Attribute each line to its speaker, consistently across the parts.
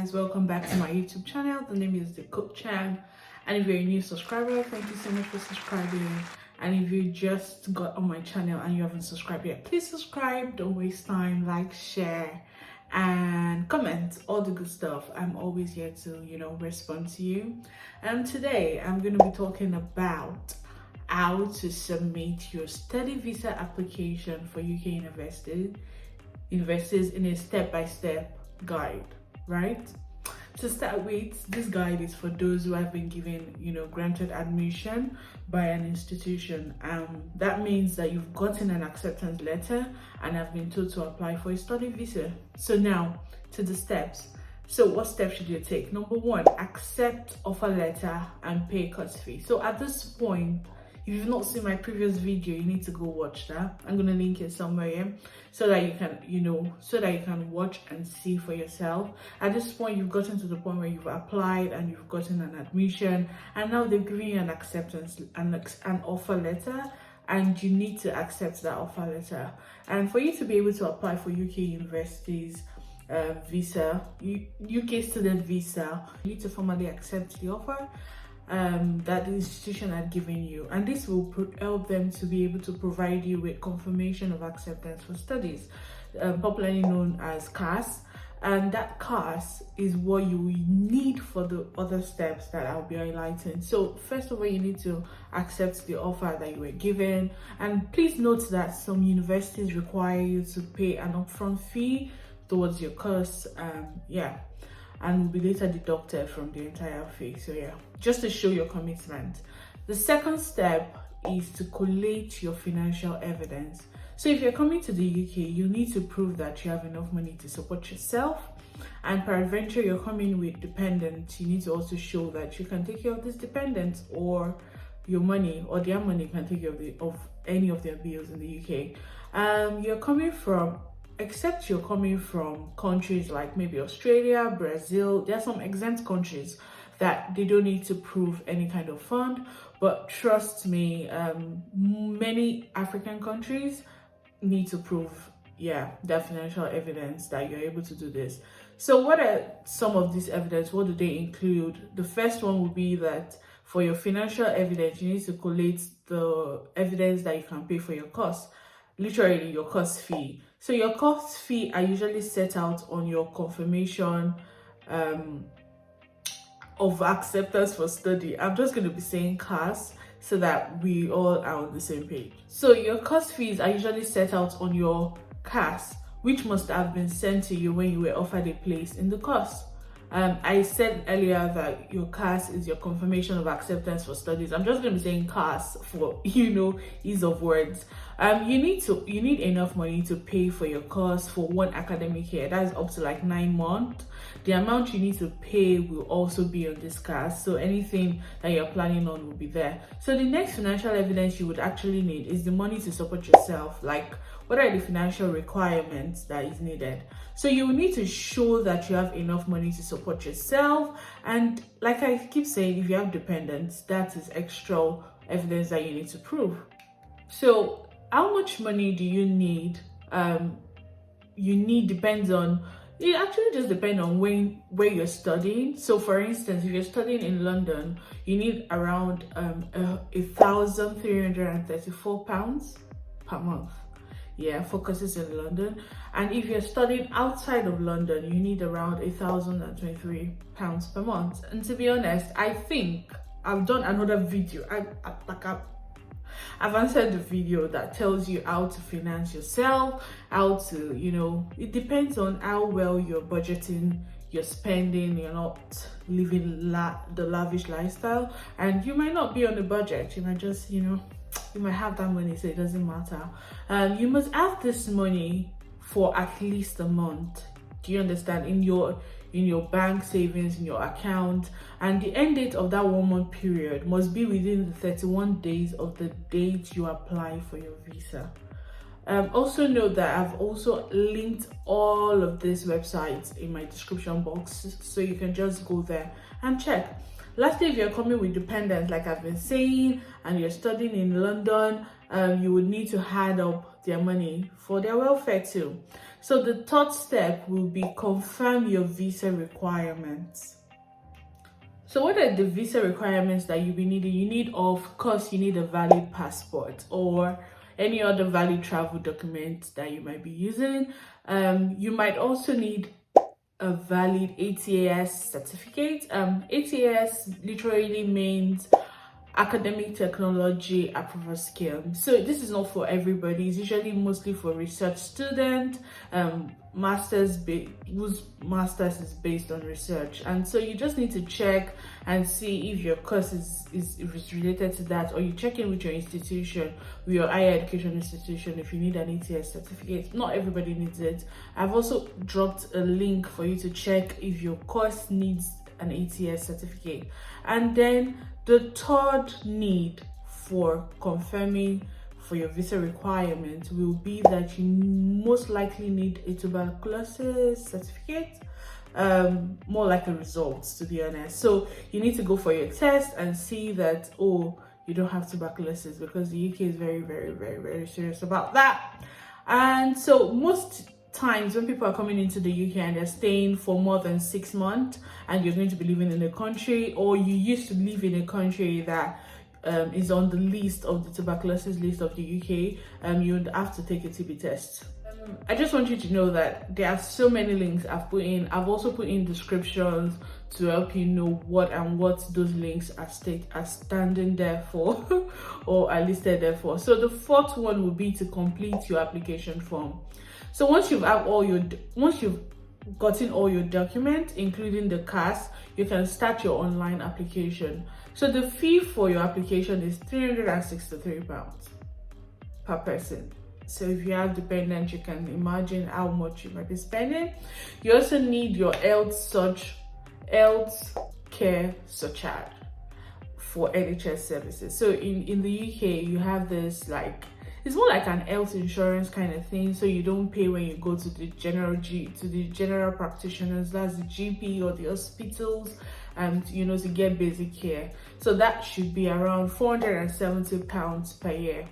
Speaker 1: guys, welcome back to my YouTube channel. The name is The Cook Chan, and if you're a new subscriber, thank you so much for subscribing. And if you just got on my channel and you haven't subscribed yet, please subscribe. Don't waste time. Like, share and comment, all the good stuff. I'm always here to respond to you. And today I'm going to be talking about how to submit your study visa application for UK investors in a step-by-step guide, right? To start with, this guide is for those who have been given granted admission by an institution. That means that you've gotten an acceptance letter and have been told to apply for a study visa. So now to the steps. So what steps should you take? Number one, accept offer letter and pay course fee. So at this point, if you've not seen my previous video, you need to go watch that. I'm gonna link it somewhere here so that you can watch and see for yourself. At this point, you've gotten to the point where you've applied and you've gotten an admission, and now they've given you an acceptance and an offer letter, and you need to accept that offer letter. And for you to be able to apply for UK universities visa, UK student visa, you need to formally accept the offer that the institution had given you, and this will help them to be able to provide you with confirmation of acceptance for studies, popularly known as CAS. And that CAS is what you will need for the other steps that I'll be highlighting. So first of all, you need to accept the offer that you were given, and please note that some universities require you to pay an upfront fee towards your course, and will be later deducted from the entire fee. So just to show your commitment. The second step is to collate your financial evidence. So if you're coming to the UK, you need to prove that you have enough money to support yourself, and peradventure you're coming with dependents, you need to also show that you can take care of these dependents, or your money or their money can take care of any of their bills in the UK. Except you're coming from countries like maybe Australia, Brazil. There are some exempt countries that they don't need to prove any kind of fund, but trust me, many African countries need to prove their financial evidence that you're able to do this. So what are some of these evidence? What do they include? The first one would be that for your financial evidence, you need to collate the evidence that you can pay for your course, literally your course fee. So your course fee are usually set out on your confirmation of acceptance for study. I'm just going to be saying CAS so that we all are on the same page. So your course fees are usually set out on your CAS, which must have been sent to you when you were offered a place in the course. I said earlier that your CAS is your confirmation of acceptance for studies. I'm just going to be saying CAS for ease of words. You need enough money to pay for your course for one academic year. That is up to like 9 months. The amount you need to pay will also be on this CAS, so anything that you're planning on will be there. So the next financial evidence you would actually need is the money to support yourself. Like, what are the financial requirements that is needed? So you will need to show that you have enough money to support yourself, and like I keep saying, if you have dependents, that is extra evidence that you need to prove. So how much money do you need? It actually just depends on where you're studying. So for instance, if you're studying in London, you need around £1,334 per month. For courses in London. And if you're studying outside of London, you need around £1,023 per month. And to be honest, I think I've done another video. I've answered the video that tells you how to finance yourself, how to, it depends on how well you're budgeting, you're spending, you're not living the lavish lifestyle, and you might not be on a budget. You might just, you might have that money, so it doesn't matter. You must have this money for at least a month. Do you understand? In your bank savings, in your account, and the end date of that 1 month period must be within the 31 days of the date you apply for your visa. Also note that I've also linked all of these websites in my description box, so you can just go there and check. Lastly, if you're coming with dependents, like I've been saying, and you're studying in London, you would need to add up their money for their welfare too. So the third step will be confirm your visa requirements. So what are the visa requirements that you'll be needing? You need, of course, you need a valid passport or any other valid travel document that you might be using. You might also need a valid ATAS certificate. ATAS literally means academic technology approval scheme. So this is not for everybody. It's usually mostly for research students, whose masters is based on research. And so you just need to check and see if your course is related to that, or you check in with your institution, with your higher education institution, if you need an ATS certificate. Not everybody needs it. I've also dropped a link for you to check if your course needs an ATS certificate. And then the third need for confirming for your visa requirement will be that you most likely need a tuberculosis certificate, more like a results, to be honest. So you need to go for your test and see that, oh, you don't have tuberculosis, because the UK is very, very, very, very serious about that. And so most times when people are coming into the UK and they're staying for more than 6 months, and you're going to be living in a country, or you used to live in a country that is on the list of the tuberculosis list of the UK, you would have to take a TB test. I just want you to know that there are so many links I've put in. I've also put in descriptions to help you know what those links are standing there for or are listed there for. So the fourth one will be to complete your application form. So once you've gotten all your documents, including the CAS, you can start your online application. So the fee for your application is £363 per person. So if you have dependents, you can imagine how much you might be spending. You also need your health care surcharge for NHS services. So in the UK, you have this, like, it's more like an health insurance kind of thing. So you don't pay when you go to the general practitioners, that's the GP or the hospitals, and to get basic care. So that should be around £470 per year.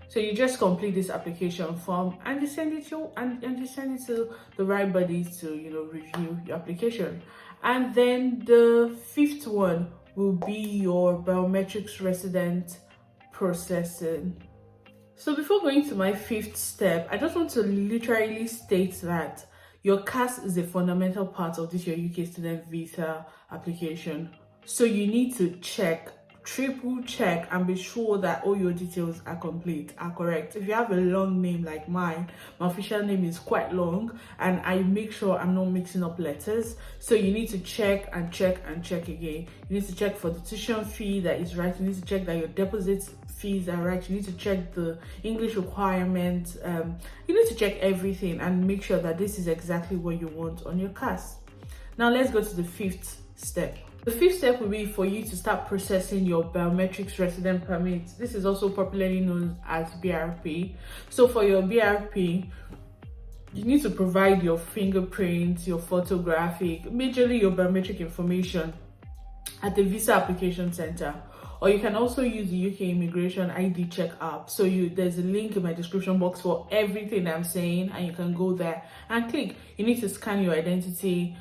Speaker 1: So you just complete this application form and you send it to the right bodies to review your application. And then the fifth one will be your biometrics resident processing. So before going to my fifth step, I just want to literally state that your CAS is a fundamental part of this your UK student visa application. So you need to triple check and be sure that all your details are correct. If you have a long name like mine, my official name is quite long, and I make sure I'm not mixing up letters. So you need to check and check and check again. You need to check for the tuition fee that is right. You need to check that your deposit fees are right. You need to check the English requirements. You need to check everything and make sure that this is exactly what you want on your CAS. Now let's go to the fifth step. The fifth step will be for you to start processing your biometrics resident permit. This is also popularly known as BRP. So for your BRP, you need to provide your fingerprints, your photographic, majorly your biometric information at the visa application center. Or you can also use the UK Immigration ID Check app. So there's a link in my description box for everything I'm saying, and you can go there and click. You need to scan your identity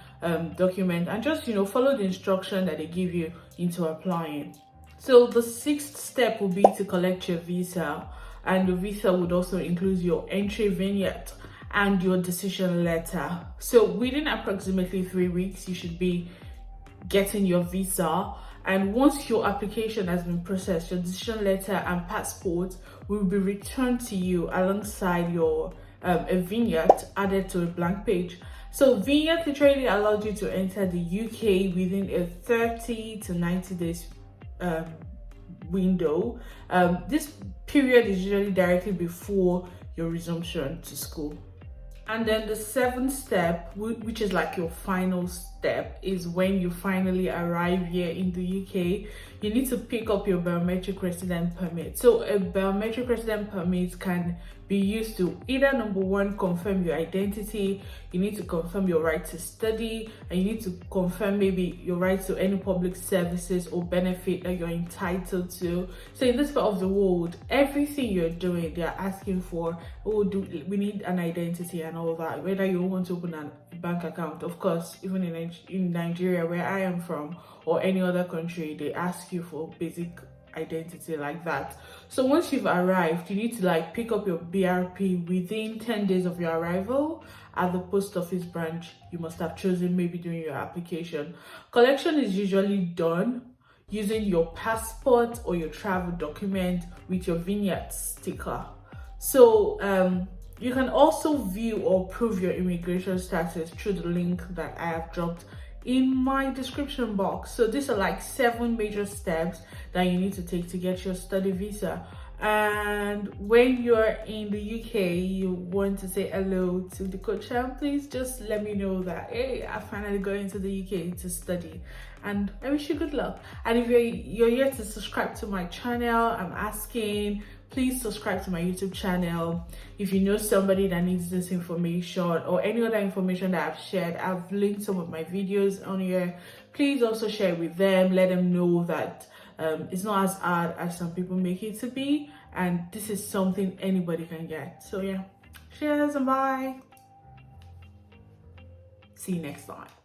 Speaker 1: document and just follow the instruction that they give you into applying. So the sixth step will be to collect your visa, and the visa would also include your entry vignette and your decision letter. So within approximately 3 weeks, you should be getting your visa. And once your application has been processed, your decision letter and passport will be returned to you alongside your a vignette added to a blank page. So vignette literally allows you to enter the UK within a 30 to 90 days window. This period is usually directly before your resumption to school. And then the seventh step, which is like your final step, is when you finally arrive here in the UK, you need to pick up your biometric resident permit. So a biometric resident permit can be used to either, number one, confirm your identity, you need to confirm your right to study, and you need to confirm maybe your right to any public services or benefit that you're entitled to. So in this part of the world, everything you're doing, they're asking for, oh, we need an identity and all that. Whether you want to open a bank account, of course, even in Nigeria, where I am from, or any other country, they ask you for basic identity like that. So once you've arrived, you need to like pick up your BRP within 10 days of your arrival at the post office branch you must have chosen maybe during your application. Collection is usually done using your passport or your travel document with your vignette sticker. So you can also view or prove your immigration status through the link that I have dropped in my description box. So these are like 7 major steps that you need to take to get your study visa. And when you're in the UK, you want to say hello to the coach, please just let me know that, hey, I finally got into the UK to study, and I wish you good luck. And if you're yet to subscribe to my channel, I'm asking, please subscribe to my YouTube channel. If you know somebody that needs this information or any other information that I've shared, I've linked some of my videos on here. Please also share it with them. Let them know that it's not as hard as some people make it to be, and this is something anybody can get. So yeah, cheers and bye. See you next time.